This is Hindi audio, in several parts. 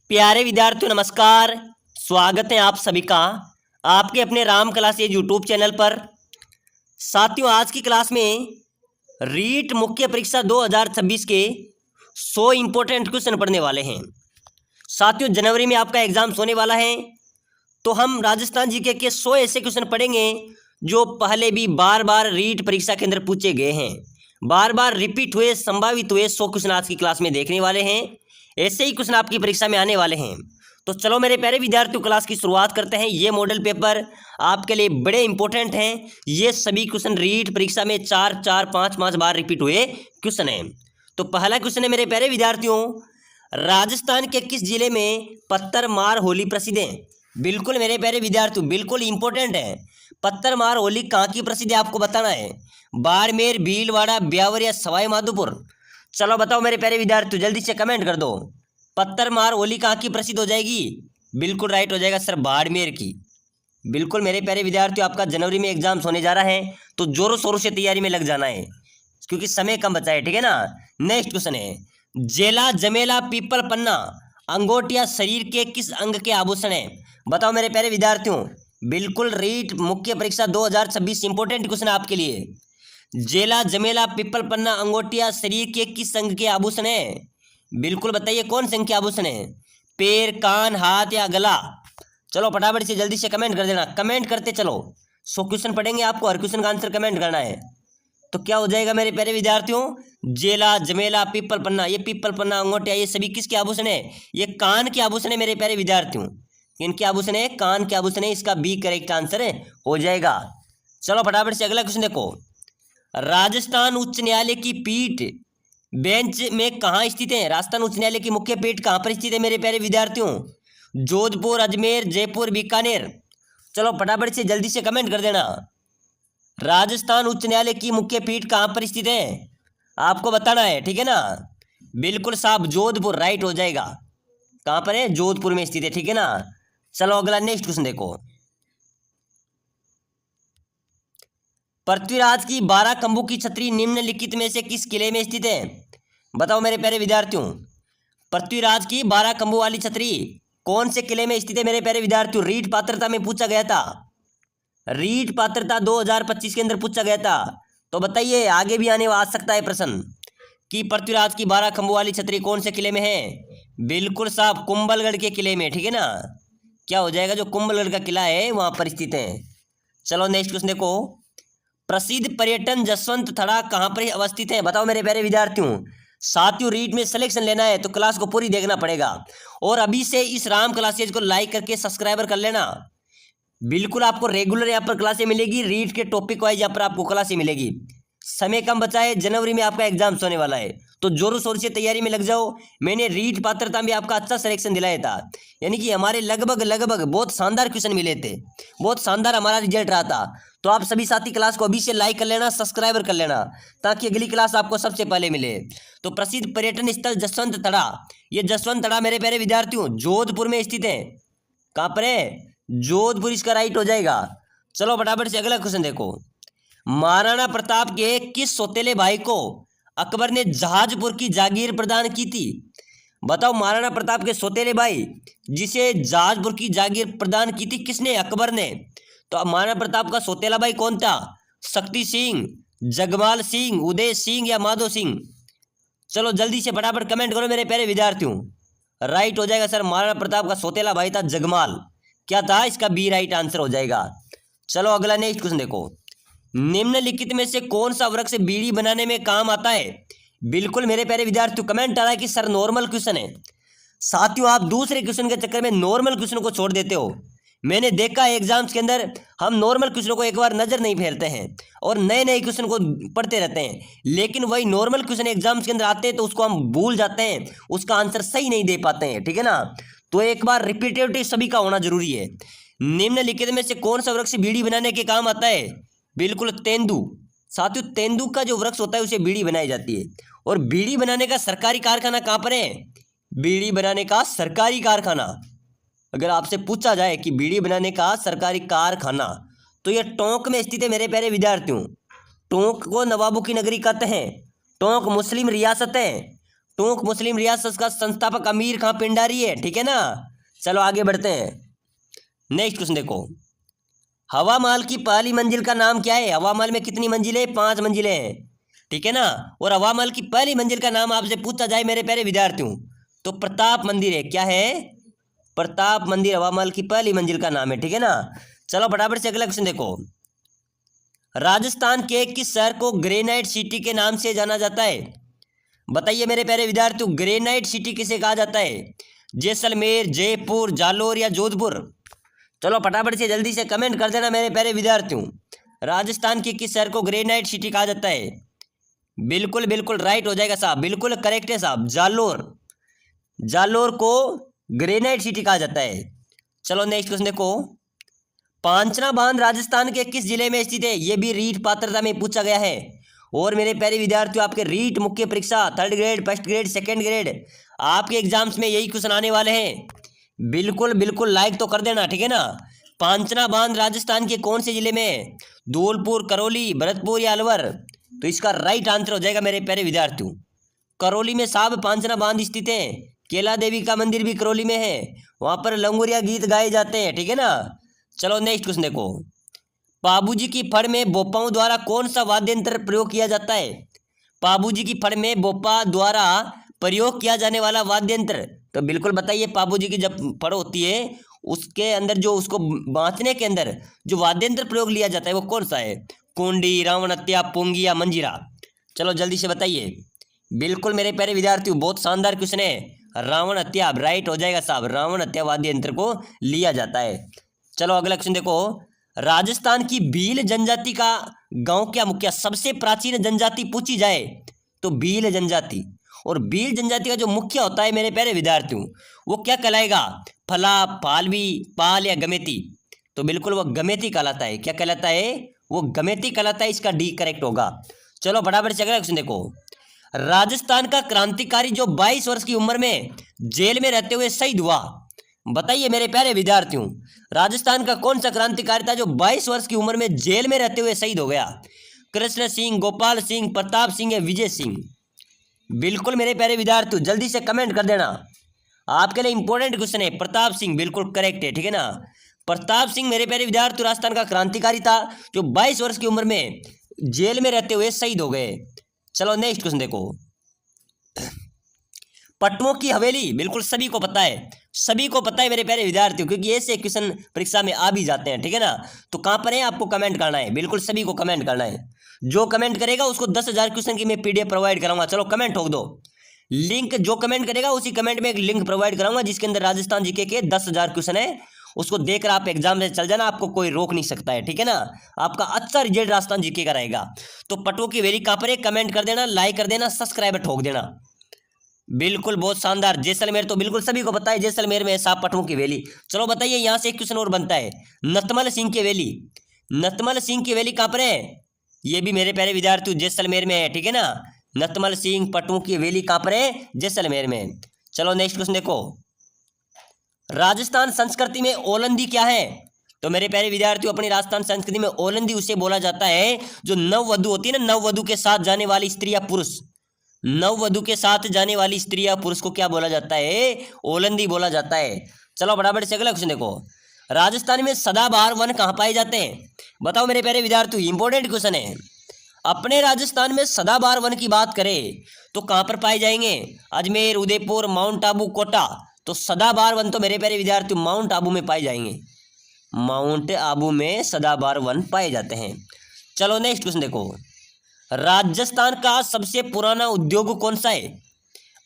प्यारे विद्यार्थियों नमस्कार। स्वागत है आप सभी का आपके अपने राम क्लासेज यूट्यूब चैनल पर। साथियों, आज की क्लास में रीट मुख्य परीक्षा 2026 के 100 इंपॉर्टेंट क्वेश्चन पढ़ने वाले हैं। साथियों, जनवरी में आपका एग्जाम होने वाला है, तो हम राजस्थान जीके के 100 ऐसे क्वेश्चन पढ़ेंगे जो पहले भी बार बार रीट परीक्षा के अंदर पूछे गए हैं, बार बार रिपीट हुए, संभावित हुए 100 क्वेश्चन आज की क्लास में देखने वाले हैं। ऐसे ही क्वेश्चन आपकी परीक्षा में आने वाले हैं। तो चलो मेरे प्यारे विद्यार्थियों, क्लास की शुरुआत करते हैं। ये मॉडल पेपर आपके लिए बड़े इंपॉर्टेंट हैं। ये सभी क्वेश्चन रीट परीक्षा में 4-4, 5-5 बार रिपीट हुए क्वेश्चन हैं। तो पहला क्वेश्चन है मेरे प्यारे विद्यार्थियों, राजस्थान के किस जिले में पत्थर मार होली प्रसिद्ध है? बिल्कुल मेरे प्यारे विद्यार्थियों, बिल्कुल इंपॉर्टेंट है। पत्थर मार होली कहाँ की प्रसिद्ध है आपको बताना है। बाड़मेर, भीलवाड़ा, ब्यावर या सवाई माधोपुर? चलो बताओ मेरे प्यारे विद्यार्थियों, जल्दी से कमेंट कर दो। पत्थर मार होली कहाँ की प्रसिद्ध हो जाएगी? बिल्कुल राइट हो जाएगा सर, बाड़मेर की। बिल्कुल मेरे प्यारे विद्यार्थियों, आपका जनवरी में एग्जाम्स होने जा रहा है, तो जोरों शोरों से तैयारी में लग जाना है क्योंकि समय कम बचा है, ठीक है ना। नेक्स्ट क्वेश्चन है, जेला, जमेला, पीपल, पन्ना अंगोटिया शरीर के किस अंग के आभूषण है? बताओ मेरे प्यारे विद्यार्थियों। बिल्कुल रीट मुख्य परीक्षा 2026 इंपोर्टेंट क्वेश्चन आपके लिए। जेला, जमेला, पीपल, पन्ना अंगोटिया शरीर के किस अंग के आभूषण है? बिल्कुल बताइए कौन से अंग के आभूषण है? पैर, कान, हाथ या गला? चलो फटाफट से जल्दी से कमेंट कर देना, कमेंट करते चलो। 100 क्वेश्चन पढ़ेंगे, आपको हर क्वेश्चन का आंसर कमेंट करना है। तो क्या हो जाएगा मेरे प्यारे विद्यार्थियों? जेला, जमेला, पीपल, पन्ना, ये पीपल, पन्ना, अंगोटिया, ये सभी किसके आभूषण है? ये कान के आभूषण है मेरे प्यारे विद्यार्थियों। इनके आभूषण है, कान के आभूषण है। इसका बी करेक्ट आंसर है हो जाएगा। चलो फटाफट से अगला क्वेश्चन देखो, राजस्थान उच्च न्यायालय की पीठ बेंच में कहाँ स्थित है? राजस्थान उच्च न्यायालय की मुख्य पीठ कहाँ पर स्थित है मेरे प्यारे विद्यार्थियों? जोधपुर, अजमेर, जयपुर, बीकानेर? चलो फटाफट से जल्दी से कमेंट कर देना। राजस्थान उच्च न्यायालय की मुख्य पीठ कहाँ पर स्थित है आपको बताना है, ठीक है ना। बिल्कुल साहब, जोधपुर राइट हो जाएगा। कहाँ पर है? जोधपुर में स्थित है, ठीक है ना। चलो अगला नेक्स्ट क्वेश्चन देखो, पृथ्वीराज की 12 खंभों की छतरी निम्नलिखित में से किस किले में स्थित है? बताओ मेरे प्यारे विद्यार्थियों। पृथ्वीराज की 12 खंभों वाली छतरी कौन से किले में स्थित है मेरे प्यारे विद्यार्थियों? रीट पात्रता में पूछा गया था, रीट पात्रता 2025 के अंदर पूछा गया था। तो बताइए, आगे भी आने आ सकता है प्रश्न कि पृथ्वीराज की 12 खंभों वाली छतरी कौन से किले में है? बिल्कुल साहब, कुंभलगढ़ के किले में, ठीक है ना। क्या हो जाएगा? जो कुंभलगढ़ का किला है वहां पर स्थित है। चलो नेक्स्ट क्वेश्चन देखो, प्रसिद्ध पर्यटन जसवंत थड़ा कहाँ पर अवस्थित है? बताओ मेरे प्यारे विद्यार्थियों। साथियों, रीट में सिलेक्शन लेना है तो क्लास को पूरी देखना पड़ेगा, और अभी से इस राम क्लासेज को लाइक करके सब्सक्राइबर कर लेना। बिल्कुल आपको रेगुलर यहाँ पर क्लासें मिलेगी, रीट के टॉपिक वाइज यहाँ पर आपको क्लासें मिलेगी। समय कम बचा है, जनवरी में आपका एग्जाम होने वाला है, तो जोरों शोर से तैयारी में लग जाओ। मैंने रीट पात्रता में आपका अच्छा सिलेक्शन दिलाया था, यानी कि हमारे लगभग बहुत शानदार क्वेश्चन मिले थे, बहुत शानदार हमारा रिजल्ट रहा था। तो आप सभी साथी क्लास को अभी से लाइक कर लेना, सब्सक्राइबर कर लेना, ताकि अगली क्लास आपको सबसे पहले मिले। तो प्रसिद्ध पर्यटन स्थल जसवंत थड़ा, ये जसवंत थड़ा मेरे प्यारे विद्यार्थियों जोधपुर में स्थित है। कहाँ पर है? जोधपुर इसका राइट हो जाएगा। चलो फटाफट से अगला क्वेश्चन देखो, महाराणा प्रताप के किस सौतेले भाई को अकबर ने जहाजपुर की जागीर प्रदान की थी? बताओ, महाराणा प्रताप के सौतेले भाई जिसे जहाजपुर की जागीर प्रदान की थी किसने? अकबर ने। तो महाराणा प्रताप का सौतेला भाई कौन था? शक्ति सिंह, जगमाल सिंह, उदय सिंह या माधो सिंह? चलो जल्दी से फटाफट कमेंट करो मेरे प्यारे विद्यार्थियों। राइट हो जाएगा सर, महाराणा प्रताप का सौतेला भाई था जगमाल। क्या था? इसका बी राइट आंसर हो जाएगा। चलो अगला नेक्स्ट क्वेश्चन देखो, निम्नलिखित में से कौन सा वृक्ष बीड़ी बनाने में काम आता है? बिल्कुल मेरे प्यारे विद्यार्थियों, कमेंट आ रहा है कि सर नॉर्मल क्वेश्चन है। साथियों, आप दूसरे क्वेश्चन के चक्कर में नॉर्मल क्वेश्चन को छोड़ देते हो। मैंने देखा है एग्जाम्स के अंदर हम नॉर्मल क्वेश्चन को एक बार नजर नहीं फेरते हैं और नए नए क्वेश्चन को पढ़ते रहते हैं, लेकिन वही नॉर्मल क्वेश्चन एग्जाम्स के अंदर आते हैं तो उसको हम भूल जाते हैं, उसका आंसर सही नहीं दे पाते हैं, ठीक है ना। तो एक बार रिपीटेटिव सभी का होना जरूरी है। निम्नलिखित में से कौन सा वृक्ष बीड़ी बनाने के काम आता है? बिल्कुल तेंदू। साथियों, तेंदू का जो वृक्ष होता है उसे बीड़ी बनाई जाती है, और बीड़ी बनाने का सरकारी कारखाना कहाँ पर है? बीड़ी बनाने का सरकारी कारखाना, अगर आपसे पूछा जाए कि बीड़ी बनाने का सरकारी कारखाना, तो यह टोंक में स्थित है मेरे प्यारे विद्यार्थियों। टोंक को नवाबों की नगरी कहते हैं, टोंक मुस्लिम रियासत है, टूक मुस्लिम रियासत का संस्थापक अमीर खां पिंडारी है, ठीक है ना। चलो आगे बढ़ते हैं। नेक्स्ट क्वेश्चन देखो, हवा महल की पहली मंजिल का नाम क्या है? हवा महल में कितनी मंजिलें? 5 मंजिलें हैं, ठीक है ना। और हवा महल की पहली मंजिल का नाम आपसे पूछा जाए मेरे प्यारे विद्यार्थियों, तो प्रताप मंदिर है। क्या है? प्रताप मंदिर हवा महल की पहली मंजिल का नाम है, ठीक है ना। चलो फटाफट से अगला क्वेश्चन देखो, राजस्थान के किस शहर को ग्रेनाइट सिटी के नाम से जाना जाता है? बताइए मेरे प्यारे विद्यार्थियों, ग्रेनाइट सिटी किसे कहा जाता है? जैसलमेर, जयपुर, जालोर या जोधपुर? चलो फटाफट से जल्दी से कमेंट कर देना मेरे प्यारे विद्यार्थियों, राजस्थान के किस शहर को ग्रेनाइट सिटी कहा जाता है? बिल्कुल बिल्कुल राइट हो जाएगा साहब, बिल्कुल करेक्ट है साहब, जालोर। जालोर को ग्रेनाइट सिटी कहा जाता है। चलो नेक्स्ट क्वेश्चन देखो, पांचना बांध राजस्थान के किस जिले में स्थित है? यह भी रीट पात्रता में पूछा गया है। और मेरे प्यारे विद्यार्थियों, आपके रीट मुख्य परीक्षा 3rd grade, 1st grade, 2nd grade, आपके एग्जाम्स में यही क्वेश्चन आने वाले हैं। बिल्कुल बिल्कुल लाइक तो कर देना, ठीक है ना। पांचना बांध राजस्थान के कौन से जिले में है? धौलपुर, करौली, भरतपुर या अलवर? तो इसका राइट आंसर हो जाएगा मेरे प्यारे विद्यार्थियों, करौली में साहब पांचना बांध स्थित है। केला देवी का मंदिर भी करौली में है, वहां पर लंगूरिया गीत गाए जाते हैं, ठीक है ना। चलो नेक्स्ट क्वेश्चन देखो, पाबूजी की फड़ में बोपाओं द्वारा कौन सा वाद्य यंत्र प्रयोग किया जाता है? पाबूजी की फड़ में बोपा द्वारा प्रयोग किया जाने वाला वाद्य यंत्र, तो बिल्कुल बताइए, पाबूजी की जब फड़ होती है उसके अंदर जो उसको बांधने के अंदर जो वाद्य यंत्र प्रयोग लिया जाता है वो कौन सा है? कुंडी, रावण हत्या, पोंगी या मंजीरा? चलो जल्दी से बताइए। बिल्कुल मेरे प्यारे विद्यार्थियों, बहुत शानदार क्वेश्चन है, रावण हत्या राइट हो जाएगा साहब, रावण हत्या वाद्य यंत्र को लिया जाता है। चलो अगला क्वेश्चन देखो, राजस्थान की भील जनजाति का गांव क्या मुखिया? सबसे प्राचीन जनजाति पूछी जाए तो भील जनजाति, और भील जनजाति का जो मुखिया होता है मेरे प्यारे विद्यार्थियों वो क्या कहलाएगा? फला, पालवी, पाल या गमेती? तो बिल्कुल वो गमेती कहलाता है। क्या कहलाता है? वो गमेती कहलाता है, इसका डी करेक्ट होगा। चलो फटाफट से अगला क्वेश्चन देखो, राजस्थान का क्रांतिकारी जो 22 वर्ष की उम्र में जेल में रहते हुए शहीद हुआ, बताइए मेरे प्यारे विद्यार्थियों, राजस्थान का कौन सा क्रांतिकारी था जो 22 वर्ष की उम्र में जेल में रहते हुए शहीद हो गया? कृष्ण सिंह, गोपाल सिंह, प्रताप सिंह या विजय सिंह? बिल्कुल मेरे प्यारे विद्यार्थियों जल्दी से कमेंट कर देना, आपके लिए इंपॉर्टेंट क्वेश्चन है। प्रताप सिंह बिल्कुल करेक्ट है, ठीक है ना। प्रताप सिंह मेरे प्यारे विद्यार्थी राजस्थान का क्रांतिकारी था जो 22 वर्ष की उम्र में जेल में रहते हुए शहीद हो गए। चलो नेक्स्ट क्वेश्चन देखो, पटवों की हवेली, बिल्कुल सभी को पता है, सभी को पता है मेरे प्यारे विद्यार्थियों, क्योंकि ऐसे क्वेश्चन परीक्षा में आ भी जाते हैं, ठीक है ना। तो कहाँ पर है आपको कमेंट करना है, बिल्कुल सभी को कमेंट करना है। जो कमेंट करेगा उसको 10,000 क्वेश्चन की मैं पीडीएफ प्रोवाइड कराऊंगा। चलो कमेंट ठोक दो, लिंक जो कमेंट करेगा उसी कमेंट में एक लिंक प्रोवाइड कराऊंगा जिसके अंदर राजस्थान जीके के 10,000 क्वेश्चन है, उसको देखकर आप एग्जाम में चल जाना, आपको कोई रोक नहीं सकता है, ठीक है ना। आपका अच्छा रिजल्ट राजस्थान जीके का रहेगा। तो पटवों की हवेली कहाँ पर है? कमेंट कर देना, लाइक कर देना, सब्सक्राइब ठोक देना। बिल्कुल बहुत शानदार, जैसलमेर तो बिल्कुल सभी को पता है, जैसलमेर में है साहब पटवों की हवेली। चलो बताइए, यहाँ से एक क्वेश्चन और बनता है, नतमल सिंह की हवेली, नतमल सिंह की हवेली कहाँ पर है? ये भी मेरे प्यारे विद्यार्थी जैसलमेर में है, ठीक है ना। नतमल सिंह पटवों की हवेली कहाँ पर है? जैसलमेर में। चलो नेक्स्ट क्वेश्चन देखो, राजस्थान संस्कृति में ओलंदी क्या है? तो मेरे प्यारे विद्यार्थियों, अपनी राजस्थान संस्कृति में ओलंदी उसे बोला जाता है जो नववधु होती है ना, नववधु के साथ जाने वाली स्त्री या पुरुष, नववधु के साथ जाने वाली स्त्री या पुरुष को क्या बोला जाता है? ओलंदी बोला जाता है। चलो बराबर से अगला क्वेश्चन देखो, राजस्थान में सदाबहार वन कहाँ पाए जाते हैं? बताओ मेरे प्यारे विद्यार्थियों, इंपॉर्टेंट क्वेश्चन है। अपने राजस्थान में सदाबहार वन की बात करें तो कहाँ पर पाए जाएंगे? अजमेर, उदयपुर, माउंट आबू, कोटा? तो सदाबहार वन तो मेरे प्यारे विद्यार्थियों माउंट आबू में पाए जाएंगे, माउंट आबू में सदाबहार वन पाए जाते हैं। चलो नेक्स्ट क्वेश्चन देखो, राजस्थान का सबसे पुराना उद्योग कौन सा है?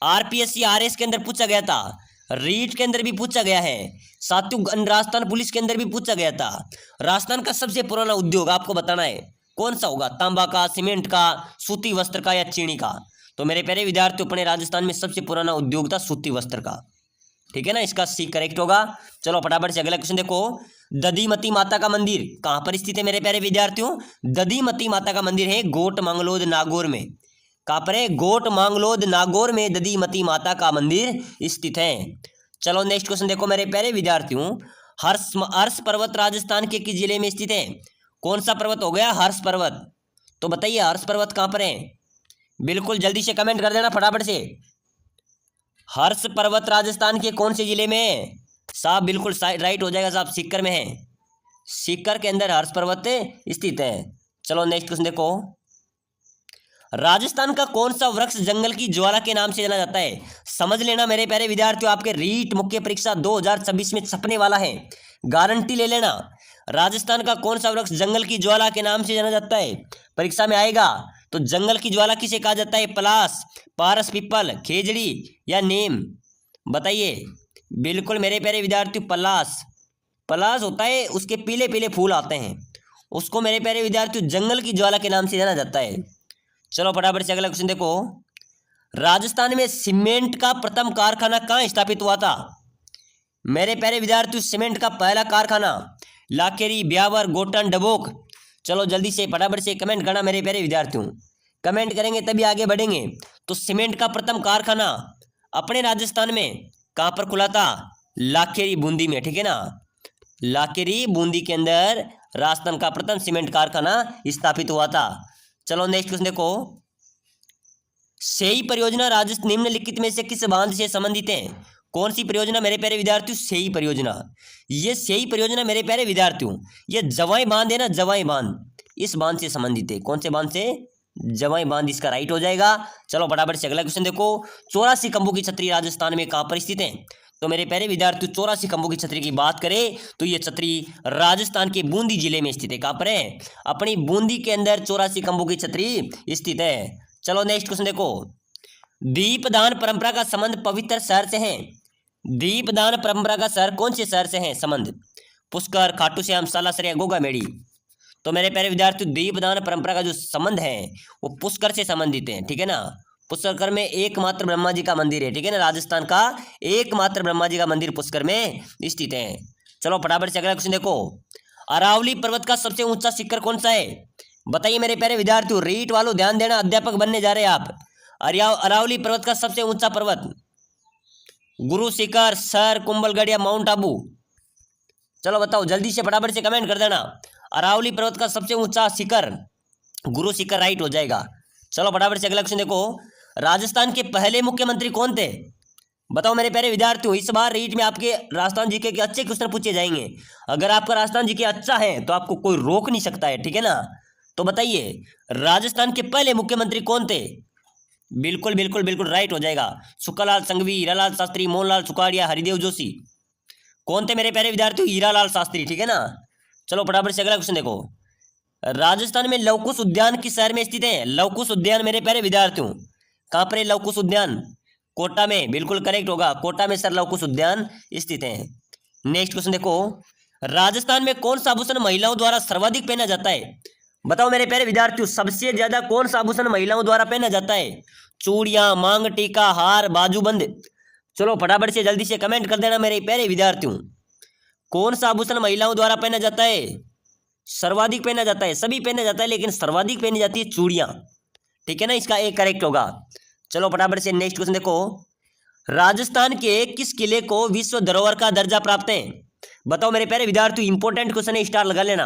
आरपीएससी आरएस के अंदर पूछा गया था, रीट के अंदर भी पूछा गया है, साथियों राजस्थान पुलिस के अंदर भी पूछा गया था। राजस्थान का सबसे पुराना उद्योग आपको बताना है कौन सा होगा? तांबा का, सीमेंट का, सूती वस्त्र का या चीनी का? तो मेरे प्यारे विद्यार्थियों, अपने राजस्थान में सबसे पुराना उद्योग था सूती वस्त्र का, ठीक है ना, इसका सी करेक्ट होगा। चलो फटाफट से अगला क्वेश्चन देखो, दधीमती माता का मंदिर कहाँ पर स्थित है मेरे प्यारे विद्यार्थियों? दधीमती माता का मंदिर है गोट मांगलोद नागौर में। कहाँ पर है? गोट मांगलोद नागौर में दधीमती माता का मंदिर स्थित है। चलो नेक्स्ट क्वेश्चन देखो मेरे प्यारे विद्यार्थियों, हर्ष पर्वत राजस्थान के किस जिले में स्थित है? कौन सा पर्वत हो गया? हर्ष पर्वत। तो बताइए हर्ष पर्वत कहाँ पर है? बिल्कुल जल्दी से कमेंट कर देना फटाफट से। हर्ष पर्वत राजस्थान के कौन से जिले में है? साहब बिल्कुल राइट हो जाएगा साहब, सीकर में है। सीकर के अंदर हर्ष पर्वत स्थित है। चलो नेक्स्ट क्वेश्चन देखो, राजस्थान का कौन सा वृक्ष जंगल की ज्वाला के नाम से जाना जाता है? समझ लेना मेरे प्यारे विद्यार्थियों, आपके रीट मुख्य परीक्षा 2026 में छपने वाला है, गारंटी ले लेना। राजस्थान का कौन सा वृक्ष जंगल की ज्वाला के नाम से जाना जाता है? परीक्षा में आएगा। तो जंगल की ज्वाला किसे कहा जाता है? पलास, पारस, पीपल, खेजड़ी या नीम? बताइए। बिल्कुल मेरे प्यारे विद्यार्थियों, पलास। पलास होता है, उसके पीले पीले फूल आते हैं, उसको मेरे प्यारे विद्यार्थियों जंगल की ज्वाला के नाम से जाना जाता है। चलो फटाफट से अगला क्वेश्चन देखो, राजस्थान में सीमेंट का प्रथम कारखाना कहाँ स्थापित हुआ था? मेरे प्यारे विद्यार्थियों, सीमेंट का पहला कारखाना लाखेरी, ब्यावर, गोटन, डबोक। चलो जल्दी से फटाफट से कमेंट करना मेरे प्यारे विद्यार्थियों, कमेंट करेंगे तभी आगे बढ़ेंगे। तो सीमेंट का प्रथम कारखाना अपने राजस्थान में कहाँ पर खुला था? लाखेरी, बूंदी में, ठीक है ना। लाखेरी, बूंदी के अंदर राजस्थान का प्रथम सीमेंट कारखाना स्थापित हुआ था। चलो नेक्स्ट क्वेश्चन देखो, सेई परियोजना राजस्थान निम्नलिखित में से किस बांध से संबंधित है? कौन सी परियोजना मेरे प्यारे विद्यार्थियों? सेई परियोजना। ये सेई परियोजना मेरे प्यारे विद्यार्थियों, ये जवाई बांध है ना, जवाई बांध, इस बांध से संबंधित है। कौन से बांध से? जवाई बांध, इसका राइट हो जाएगा। चलो फटाफट से अगला क्वेश्चन देखो, 84 खंभों की छतरी राजस्थान में कहाँ पर स्थित है? तो मेरे प्यारे विद्यार्थियों, 84 खंभों की छतरी की बात करें तो ये छतरी राजस्थान के बूंदी जिले में स्थित है। कहाँ पर है? अपनी बूंदी के अंदर 84 खंभों की छतरी स्थित है। चलो नेक्स्ट क्वेश्चन देखो, दीपदान परंपरा का संबंध पवित्र शहर से है? दीपदान परंपरा का शहर कौन से शहर से है संबंध? पुष्कर, खाटू श्याम, सालासर या गोगामेड़ी? तो मेरे प्यारे विद्यार्थियों, दीपदान परंपरा का जो संबंध है वो पुष्कर से संबंधित है, ठीक है ना। पुष्कर में एकमात्र ब्रह्मा जी का मंदिर है, ठीक है ना, राजस्थान का एकमात्र ब्रह्मा जी का मंदिर पुष्कर में स्थित है। चलो फटाफट से अगला क्वेश्चन देखो, अरावली पर्वत का सबसे ऊंचा शिखर कौन सा है? बताइए मेरे प्यारे विद्यार्थियों, रीट वालों ध्यान देना, अध्यापक बनने जा रहे हैं आप। अरावली पर्वत का सबसे ऊंचा पर्वत, गुरु शिखर, सर, कुंभलगढ़ या माउंट आबू? चलो बताओ जल्दी से फटाफट से कमेंट कर देना। अरावली पर्वत का सबसे ऊंचा शिखर गुरु शिखर राइट हो जाएगा। चलो फटाफट से अगला क्वेश्चन देखो, राजस्थान के पहले मुख्यमंत्री कौन थे? बताओ मेरे प्यारे विद्यार्थियों, इस बार रीट में आपके राजस्थान जीके के अच्छे क्वेश्चन पूछे जाएंगे। अगर आपका राजस्थान जीके अच्छा है तो आपको कोई रोक नहीं सकता है, ठीक है ना। तो बताइए, राजस्थान के पहले मुख्यमंत्री कौन थे? बिल्कुल बिल्कुल बिल्कुल राइट हो जाएगा, सुक्कालाल संघवी, हीरालाल शास्त्री, मोहनलाल सुखाड़िया, हरिदेव जोशी। कौन थे मेरे प्यारे विद्यार्थियों? हीरालाल शास्त्री, ठीक है ना। चलो फटाफट से अगला क्वेश्चन देखो, राजस्थान में लवकुश उद्यान किस शहर में स्थित है? लवकुश उद्यान मेरे प्यारे विद्यार्थियों कहाँ पर है? लवकुश उद्यान कोटा में, बिल्कुल करेक्ट होगा, कोटा में सर लवकुश उद्यान स्थित है। नेक्स्ट क्वेश्चन देखो, राजस्थान में कौन सा आभूषण महिलाओं द्वारा सर्वाधिक पहना जाता है? बताओ मेरे प्यारे विद्यार्थियों, सबसे ज्यादा कौन सा आभूषण महिलाओं द्वारा पहना जाता है? चूड़ियां, मांग टीका, हार, बाजूबंद? चलो फटाफट से जल्दी से कमेंट कर देना मेरे प्यारे विद्यार्थियों, कौन सा आभूषण महिलाओं द्वारा पहना जाता है? सर्वाधिक पहना जाता है, सभी पहना जाता है लेकिन सर्वाधिक पहनी जाती है चूड़ियां, ठीक है ना, इसका एक करेक्ट होगा। चलो फटाफट से नेक्स्ट क्वेश्चन देखो, राजस्थान के किस किले को विश्व धरोहर का दर्जा प्राप्त है? बताओ मेरे प्यारे विद्यार्थियों, इंपॉर्टेंट क्वेश्चन है, स्टार लगा लेना।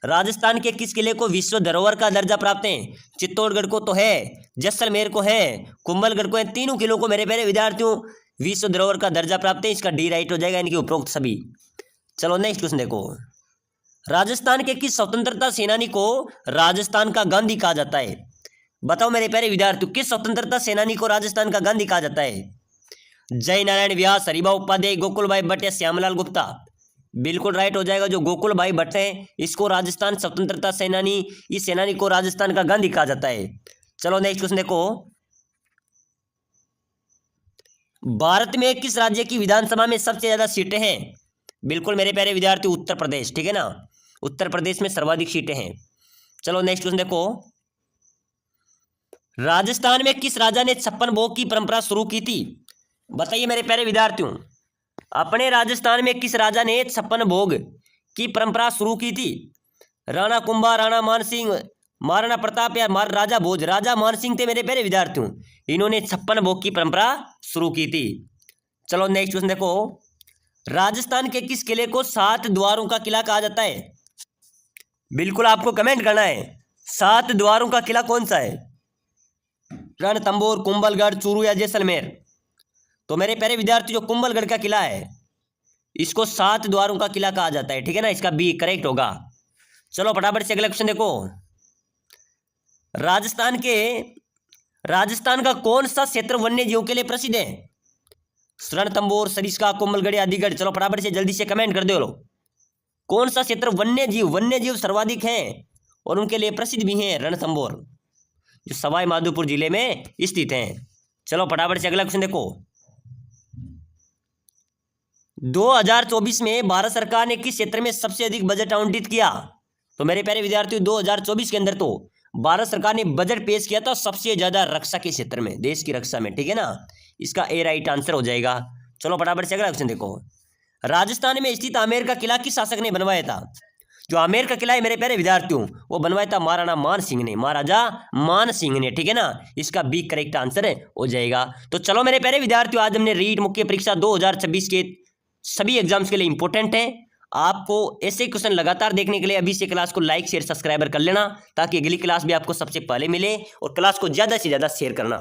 राजस्थान के किस किले को विश्व धरोहर का दर्जा प्राप्त है? चित्तौड़गढ़ को तो है, जैसलमेर को है, कुंभलगढ़ को है, तीनों किलों को मेरे प्यारे विद्यार्थियों विश्व धरोहर का दर्जा प्राप्त है, इसका डी राइट हो जाएगा, इनके उपरोक्त सभी। चलो नेक्स्ट क्वेश्चन देखो, राजस्थान के किस स्वतंत्रता सेनानी को राजस्थान का गांधी कहा जाता है? बताओ मेरे प्यारे विद्यार्थियों, किस स्वतंत्रता सेनानी को राजस्थान का गांधी कहा जाता है? जय नारायण व्यास, हरिभाऊ उपाध्याय, गोकुल भाई भट्ट या श्यामलाल गुप्ता? बिल्कुल राइट हो जाएगा, जो गोकुल भाई भट्ट हैं इसको राजस्थान स्वतंत्रता सेनानी, इस सेनानी को राजस्थान का गांधी कहा जाता है। चलो नेक्स्ट क्वेश्चन देखो, भारत में किस राज्य की विधानसभा में सबसे ज्यादा सीटें हैं? बिल्कुल मेरे प्यारे विद्यार्थी, उत्तर प्रदेश, ठीक है ना, उत्तर प्रदेश में सर्वाधिक सीटें हैं। चलो नेक्स्ट क्वेश्चन देखो, राजस्थान में किस राजा ने 56 भोग की परंपरा शुरू की थी? बताइए मेरे प्यारे विद्यार्थियों, अपने राजस्थान में किस राजा ने 56 भोग की परंपरा शुरू की थी? राणा कुंभा, राणा मानसिंह, महाराणा प्रताप या राजा भोज? राजा मानसिंह थे मेरे प्यारे विद्यार्थियों, इन्होंने 56 भोग की परंपरा शुरू की थी। चलो नेक्स्ट क्वेश्चन देखो, राजस्थान के किस किले को 7 द्वारों का किला कहा जाता है? बिल्कुल आपको कमेंट करना है, 7 द्वारों का किला कौन सा है? रणथंभौर, कुंभलगढ़, चूरू या जैसलमेर? तो मेरे प्यारे विद्यार्थी जो कुंभलगढ़ का किला है इसको 7 द्वारों का किला कहा जाता है, ठीक है ना, इसका बी करेक्ट होगा। चलो फटाफट से अगला क्वेश्चन देखो। राजस्थान का कौन सा क्षेत्र वन्य जीवों के लिए प्रसिद्ध है? रणथंभौर, सरिस्का, कोमलगढ़, आदिगढ़। चलो फटाफट से जल्दी से कमेंट कर दो लोग। कौन सा क्षेत्र वन्य जीव सर्वाधिक हैं और उनके लिए प्रसिद्ध भी हैं? रणथंभौर, जो सवाई माधोपुर जिले में स्थित हैं। चलो फटाफट से अगला क्वेश्चन देखो। 2024 में भारत सरकार ने किस क्षेत्र में सबसे अधिक बजट आवंटित किया? तो मेरे प्यारे विद्यार्थियों 2024 के अंदर तो भारत सरकार ने बजट पेश किया था सबसे ज्यादा रक्षा के क्षेत्र में, देश की रक्षा में, ठीक है ना, इसका ए राइट आंसर हो जाएगा। चलो फटाफट से अगला क्वेश्चन देखो। राजस्थान में स्थित आमेर का किला किस शासक ने बनवाया था? जो आमेर का किला है मेरे प्यारे विद्यार्थियों वो बनवाया था महाराणा मान सिंह ने, महाराजा मान सिंह ने, ठीक है ना, इसका बी करेक्ट आंसर हो जाएगा। तो चलो मेरे प्यारे विद्यार्थियों आज हमने रीट मुख्य परीक्षा 2026 के सभी एग्जाम्स के लिए इंपॉर्टेंट है। आपको ऐसे क्वेश्चन लगातार देखने के लिए अभी से क्लास को लाइक शेयर सब्सक्राइबर कर लेना ताकि अगली क्लास भी आपको सबसे पहले मिले, और क्लास को ज्यादा से ज्यादा शेयर करना।